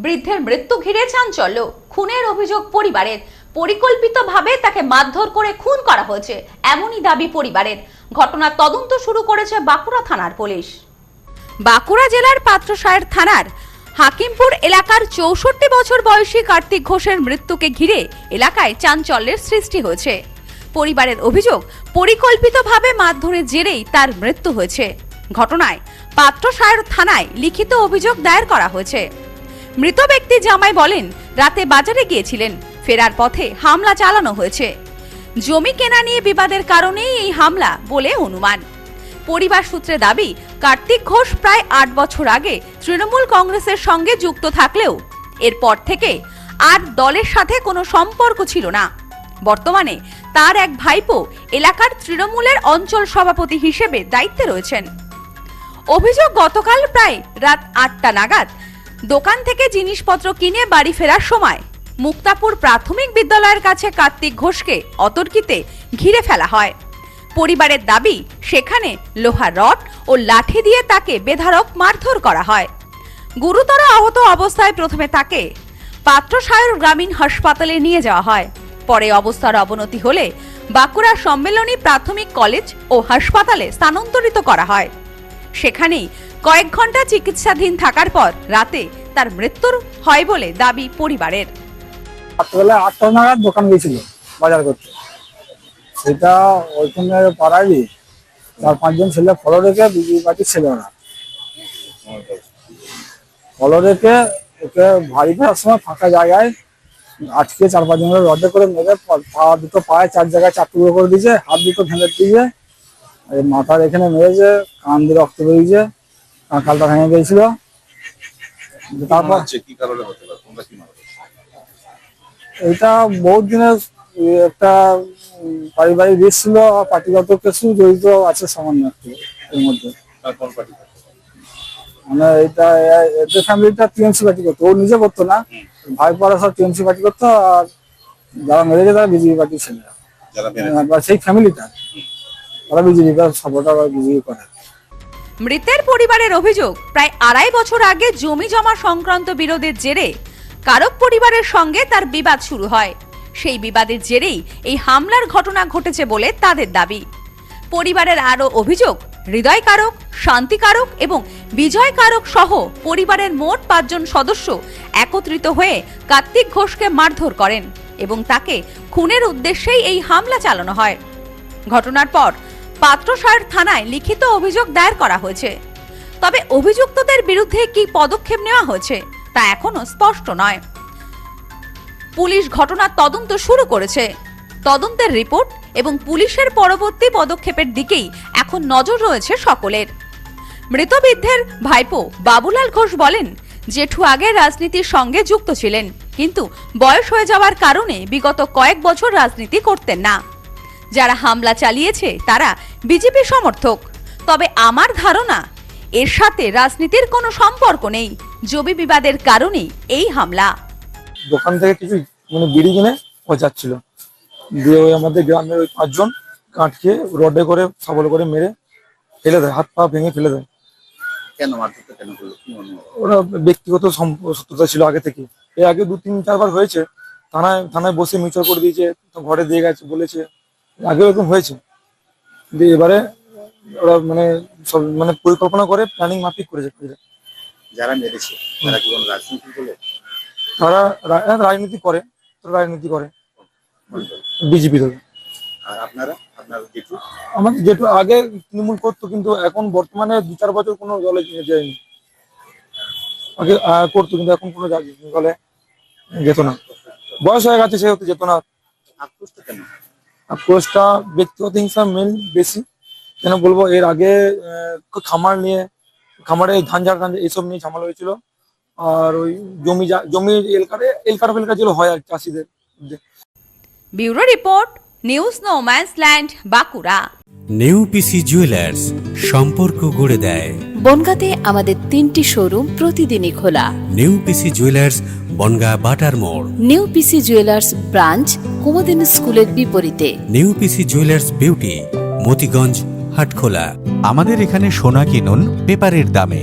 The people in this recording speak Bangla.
বৃদ্ধের মৃত্যু ঘিরে চাঞ্চল্য, খুনের অভিযোগ পরিবারের। পরিকল্পিতভাবে তাকে মারধর করে খুন করা হয়েছে এমনই দাবি পরিবারের। ঘটনার তদন্ত শুরু করেছে বাঁকুড়া থানার পুলিশ। বাঁকুড়া জেলার পাত্রসায়ের থানার হাকিমপুর এলাকার ৬৪ বছর বয়সী কার্তিক ঘোষের মৃত্যুকে ঘিরে এলাকায় চাঞ্চল্যের সৃষ্টি হয়েছে। পরিবারের অভিযোগ, পরিকল্পিতভাবে মারধরের জেরেই তার মৃত্যু হয়েছে। ঘটনায় পাত্রসায়ের থানায় লিখিত অভিযোগ দায়ের করা হয়েছে। মৃত ব্যক্তি জামাই বলেন, রাতে বাজারে গিয়েছিলেন, ফেরার পথে হামলা চালানো হয়েছে। জমি কেনা নিয়ে বিবাদের কারণেই এই হামলা বলে অনুমান। পরিবার সূত্রে দাবি, কার্তিক ঘোষ প্রায় ৮ বছর আগে তৃণমূল কংগ্রেসের সঙ্গে যুক্ত থাকলেও এরপর থেকে আর দলের সাথে কোনো সম্পর্ক ছিল না। বর্তমানে তার এক ভাইপো এলাকার তৃণমূলের অঞ্চল সভাপতি হিসেবে দায়িত্বে রয়েছেন। অভিযোগ, গতকাল প্রায় রাত ৮টা নাগাদ দোকান থেকে জিনিসপত্র কিনে বাড়ি ফেরার সময় মুক্তাপুর প্রাথমিক বিদ্যালয়ের কাছে কার্তিক ঘোষকে অতর্কিতে ঘিরে ফেলা হয়। পরিবারের দাবি, সেখানে লোহার রড ও লাঠি দিয়ে তাকে বেধড়ক মারধর করা হয়। গুরুতর আহত অবস্থায় প্রথমে তাকে পাত্রসায়ের গ্রামীণ হাসপাতালে নিয়ে যাওয়া হয়। পরে অবস্থার অবনতি হলে বাঁকুড়া সম্মেলনী প্রাথমিক কলেজ ও হাসপাতালে স্থানান্তরিত করা হয়। সেখানেই কয়েক ঘন্টা চিকিৎসাধীন থাকার পর রাতে তার মৃত্যু হয় বলে দাবি পরিবারের। রাত্রেবেলা ৮টা নাগাদ দোকান গেছিল বাজার করতে। সেটা ওইখানে পাড়ারই ৪-৫ জন ছেলে ফলো রেখে বিজেপি পার্টির ছেলে, ওরা ফলো রেখে ওকে বাড়ি ফেরার সময় ফাঁকা জায়গায় আজকে ৪-৫ জনের রডে করে মেরে পা দুটো পায়ে ৪ জায়গায় ৪ টুকরো করে দিয়েছে, হাত দুটো ভেঙে দিয়েছে, মাথার এখানে মেরেছে, কান দিয়ে রক্ত বেরিয়েছে, কাঁকালটা ভেঙে গিয়েছিল। তারপর এটা বহুত দিনের একটা পারিবারিক রিস্ক ছিল, পার্টিগত কিছু জড়িত আছে সামান্য একটু এর মধ্যে। মানে এটা এদের ফ্যামিলিটা টিএমসি পার্টি করতো, ও নিজে করতো না, ভাই পড়া সব টিএমসি পার্টি করতো, আর যারা মেরেছে তারা বিজেপি পার্টির ছেলেরা, সেই ফ্যামিলিটা তারা বিজেপি সাপোর্টার বা বিজেপি করে। মৃতের পরিবারের অভিযোগ, প্রায় ২.৫ বছর আগে জমি জমা সংক্রান্ত বিরোধের জেরে কারক পরিবারের সঙ্গে তার বিবাদ শুরু হয়। সেই বিবাদের জেরেই এই হামলার ঘটনা ঘটেছে বলে তাদের দাবি। পরিবারের আরও অভিযোগ, হৃদয় কারক, শান্তি কারক এবং বিজয় কারক সহ পরিবারের মোট ৫ জন সদস্য একত্রিত হয়ে কার্তিক ঘোষকে মারধর করেন এবং তাকে খুনের উদ্দেশ্যেই এই হামলা চালানো হয়। ঘটনার পর পাত্রসায়ের থানায় লিখিত অভিযোগ দায়ের করা হয়েছে। তবে অভিযুক্তদের বিরুদ্ধে কি পদক্ষেপ নেওয়া হয়েছে তা এখনো স্পষ্ট নয়। পুলিশ ঘটনার তদন্ত শুরু করেছে। তদন্তের রিপোর্ট এবং পুলিশের পরবর্তী পদক্ষেপের দিকেই এখন নজর রয়েছে সকলের। মৃত বৃদ্ধের ভাইপো বাবুলাল ঘোষ বলেন, জেঠু আগে রাজনীতির সঙ্গে যুক্ত ছিলেন, কিন্তু বয়স হয়ে যাওয়ার কারণে বিগত কয়েক বছর রাজনীতি করতেন না। যারা হামলা চালিয়েছে তারা বিজেপি সমর্থক। তবে আমার ধারণা এর সাথে রাজনীতির কোনো সম্পর্ক নেই। জমি বিবাদের কারণেই এই হামলা। দোকান থেকে কিছু বিড়ি কিনে ও যাচ্ছিল, দিয়ে ওই আমাদের গ্রামের ওই ৫ জন কাটকে রডে করে সবল করে মেরে ফেলে দেয়, হাত পা ভেঙে ফেলে দেয়। কেন মারধরটা কেন করলো? ওরা ব্যক্তিগত শত্রুতা ছিল আগে থেকে, এর আগে ২-৩-৪ বার হয়েছে। থানায় বসে মিউচুয়াল করে দিয়েছে, ঘরে দিয়ে গেছে বলেছে, আগে এরকম হয়েছে। দিয়ে এবারে ওরা সব পরিকল্পনা করে প্ল্যানিং মাফিক করেছে। যারা মেরেছে তারা কি কোনো রাজনীতি বলে? তারা রাজনীতি করে, বিজেপি দল। আর আপনার জেঠু? আমাদের জেঠু আগে তৃণমূল করতো, কিন্তু এখন বর্তমানে ২-৪ বছর কোনো দলে যায়নি। আগে করতো, কিন্তু এখন কোনো দলে যেত না, বয়স হয়ে গেছে, সেহেতু যেত না। আক্রোশটা কেন? আক্রোশটা ব্যক্তিগত হিংসা মেন বেশি। কেন বলবো, এর আগে খামারে ধান এইসব নিয়ে ঝামেলা হয়েছিল। আর ওই জমি এলকার যেগুলো হয় আর চাষিদের। Bureau report, news no man's land, Bankura. New PC jewellers, সম্পর্ক গড়ে দেয়। বনগাঁতে আমাদের 3টি শোরুম প্রতিদিনই খোলা। নিউ পিসি জুয়েলার্স, বনগাঁ বাটার মোড়। New PC jewellers branch, Kumudini স্কুলের বিপরীতে। New PC jewellers beauty, Motiganj, Hatkhola. আমাদের এখানে সোনা কিনুন পেপারের দামে।